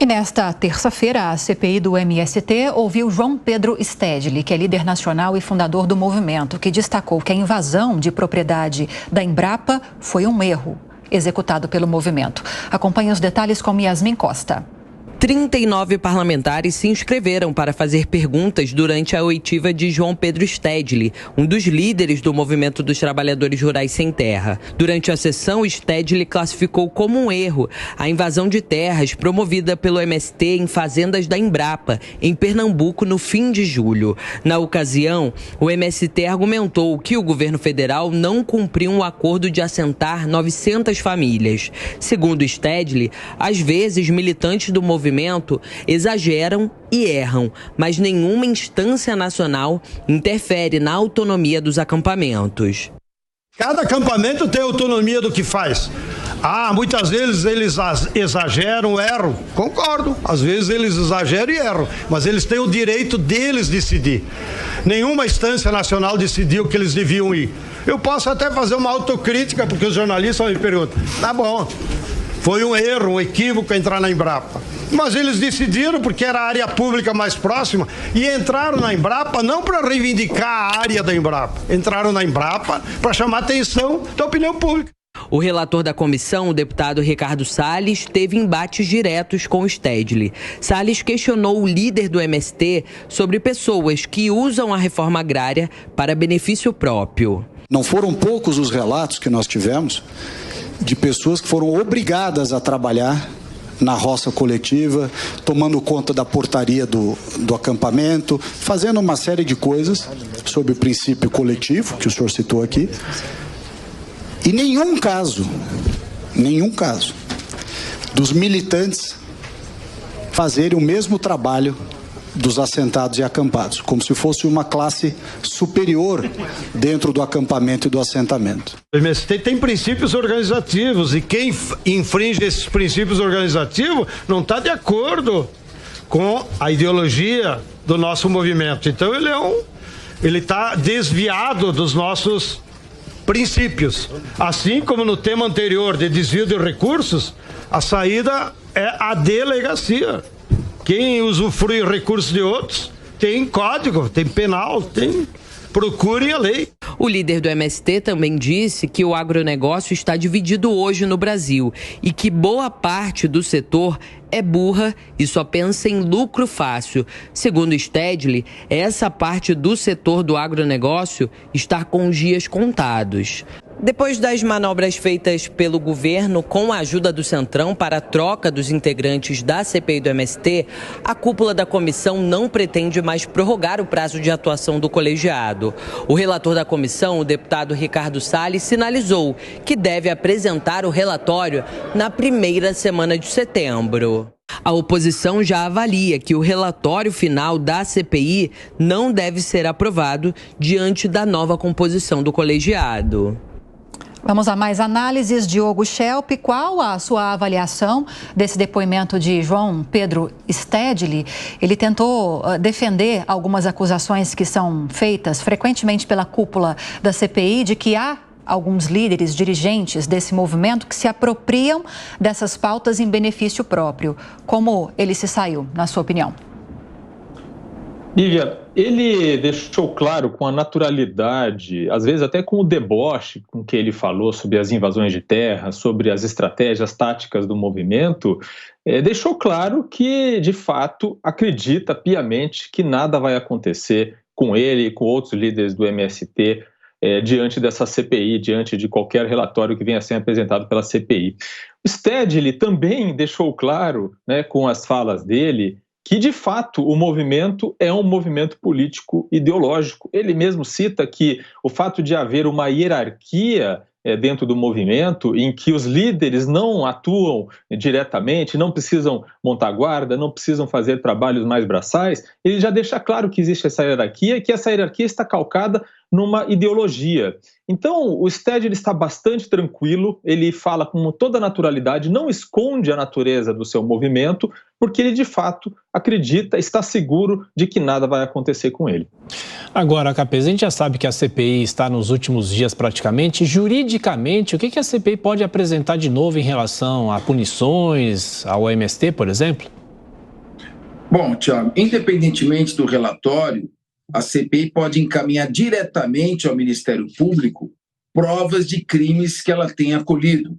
E nesta terça-feira, a CPI do MST ouviu João Pedro Stedley, que é líder nacional e fundador do movimento, que destacou que a invasão de propriedade da Embrapa foi um erro executado pelo movimento. Acompanhe os detalhes com Yasmin Costa. 39 parlamentares se inscreveram para fazer perguntas durante a oitiva de João Pedro Stedley, um dos líderes do Movimento dos Trabalhadores Rurais Sem Terra. Durante a sessão, Stedley classificou como um erro a invasão de terras promovida pelo MST em fazendas da Embrapa, em Pernambuco, no fim de julho. Na ocasião, o MST argumentou que o governo federal não cumpriu um acordo de assentar 900 famílias. Segundo Stedley, às vezes militantes do movimento exageram e erram, mas nenhuma instância nacional interfere na autonomia dos acampamentos. Cada acampamento tem autonomia do que faz. Muitas vezes eles exageram, erram. Concordo. Às vezes eles exageram e erram. Mas eles têm o direito deles decidir. Nenhuma instância nacional decidiu que eles deviam ir. Eu posso até fazer uma autocrítica, porque os jornalistas me perguntam. Tá bom. Foi um erro, um equívoco entrar na Embrapa. Mas eles decidiram, porque era a área pública mais próxima, e entraram na Embrapa não para reivindicar a área da Embrapa. Entraram na Embrapa para chamar a atenção da opinião pública. O relator da comissão, o deputado Ricardo Salles, teve embates diretos com o Stedley. Salles questionou o líder do MST sobre pessoas que usam a reforma agrária para benefício próprio. Não foram poucos os relatos que nós tivemos de pessoas que foram obrigadas a trabalhar na roça coletiva, tomando conta da portaria do acampamento, fazendo uma série de coisas sob o princípio coletivo, que o senhor citou aqui. E nenhum caso dos militantes fazerem o mesmo trabalho dos assentados e acampados, como se fosse uma classe superior dentro do acampamento e do assentamento. O MST tem princípios organizativos e quem infringe esses princípios organizativos não está de acordo com a ideologia do nosso movimento. Então ele está desviado dos nossos princípios. Assim como no tema anterior de desvio de recursos, a saída é a delegacia. Quem usufrui recursos de outros tem código, tem penal, procurem a lei. O líder do MST também disse que o agronegócio está dividido hoje no Brasil e que boa parte do setor é burra e só pensa em lucro fácil. Segundo Stedley, essa parte do setor do agronegócio está com os dias contados. Depois das manobras feitas pelo governo com a ajuda do Centrão para a troca dos integrantes da CPI do MST, a cúpula da comissão não pretende mais prorrogar o prazo de atuação do colegiado. O relator da comissão, o deputado Ricardo Salles, sinalizou que deve apresentar o relatório na primeira semana de setembro. A oposição já avalia que o relatório final da CPI não deve ser aprovado diante da nova composição do colegiado. Vamos a mais análises. Diogo Schelp, qual a sua avaliação desse depoimento de João Pedro Stedley? Ele tentou defender algumas acusações que são feitas frequentemente pela cúpula da CPI de que há alguns líderes, dirigentes desse movimento que se apropriam dessas pautas em benefício próprio. Como ele se saiu, na sua opinião? Lívia, ele deixou claro com a naturalidade, às vezes até com o deboche com que ele falou sobre as invasões de terra, sobre as estratégias táticas do movimento, deixou claro que, de fato, acredita piamente que nada vai acontecer com ele e com outros líderes do MST diante dessa CPI, diante de qualquer relatório que venha a ser apresentado pela CPI. O Stedley também deixou claro, com as falas dele, que, de fato, o movimento é um movimento político ideológico. Ele mesmo cita que o fato de haver uma hierarquia dentro do movimento, em que os líderes não atuam diretamente, não precisam montar guarda, não precisam fazer trabalhos mais braçais, ele já deixa claro que existe essa hierarquia e que essa hierarquia está calcada numa ideologia. Então, o Stedley está bastante tranquilo, ele fala com toda a naturalidade, não esconde a natureza do seu movimento, porque ele, de fato, acredita, está seguro de que nada vai acontecer com ele. Agora, Capês, a gente já sabe que a CPI está nos últimos dias praticamente. Juridicamente, o que a CPI pode apresentar de novo em relação a punições, ao MST, por exemplo? Bom, Thiago, independentemente do relatório, a CPI pode encaminhar diretamente ao Ministério Público provas de crimes que ela tenha colhido.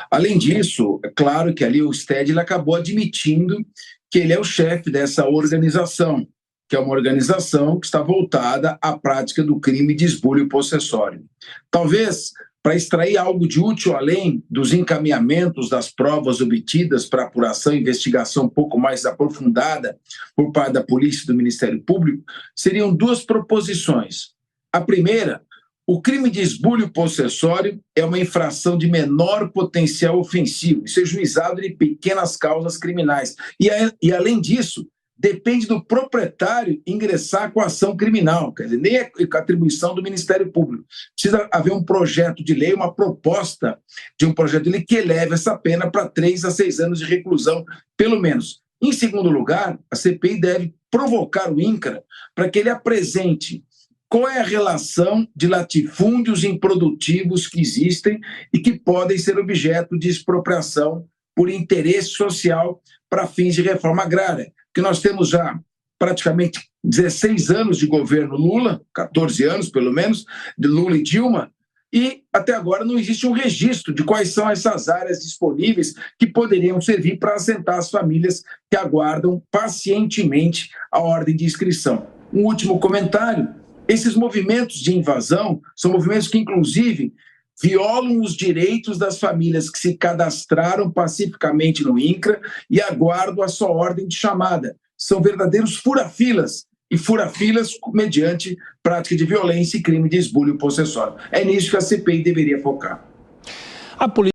Além disso, é claro que ali o Stedley acabou admitindo que ele é o chefe dessa organização, que é uma organização que está voltada à prática do crime de esbulho possessório. Talvez, para extrair algo de útil além dos encaminhamentos das provas obtidas para apuração e investigação um pouco mais aprofundada por parte da polícia e do Ministério Público, seriam duas proposições. A primeira, o crime de esbulho possessório é uma infração de menor potencial ofensivo, isso é juizado de pequenas causas criminais. E além disso, depende do proprietário ingressar com a ação criminal, quer dizer, nem é atribuição do Ministério Público. Precisa haver um projeto de lei, uma proposta de um projeto de lei que eleve essa pena para 3 a 6 anos de reclusão, pelo menos. Em segundo lugar, a CPI deve provocar o INCRA para que ele apresente qual é a relação de latifúndios improdutivos que existem e que podem ser objeto de expropriação por interesse social para fins de reforma agrária. Porque nós temos já praticamente 16 anos de governo Lula, 14 anos pelo menos, de Lula e Dilma, e até agora não existe um registro de quais são essas áreas disponíveis que poderiam servir para assentar as famílias que aguardam pacientemente a ordem de inscrição. Um último comentário: esses movimentos de invasão são movimentos que, inclusive, violam os direitos das famílias que se cadastraram pacificamente no INCRA e aguardam a sua ordem de chamada. São verdadeiros fura-filas, e fura-filas mediante prática de violência e crime de esbulho possessório. É nisso que a CPI deveria focar.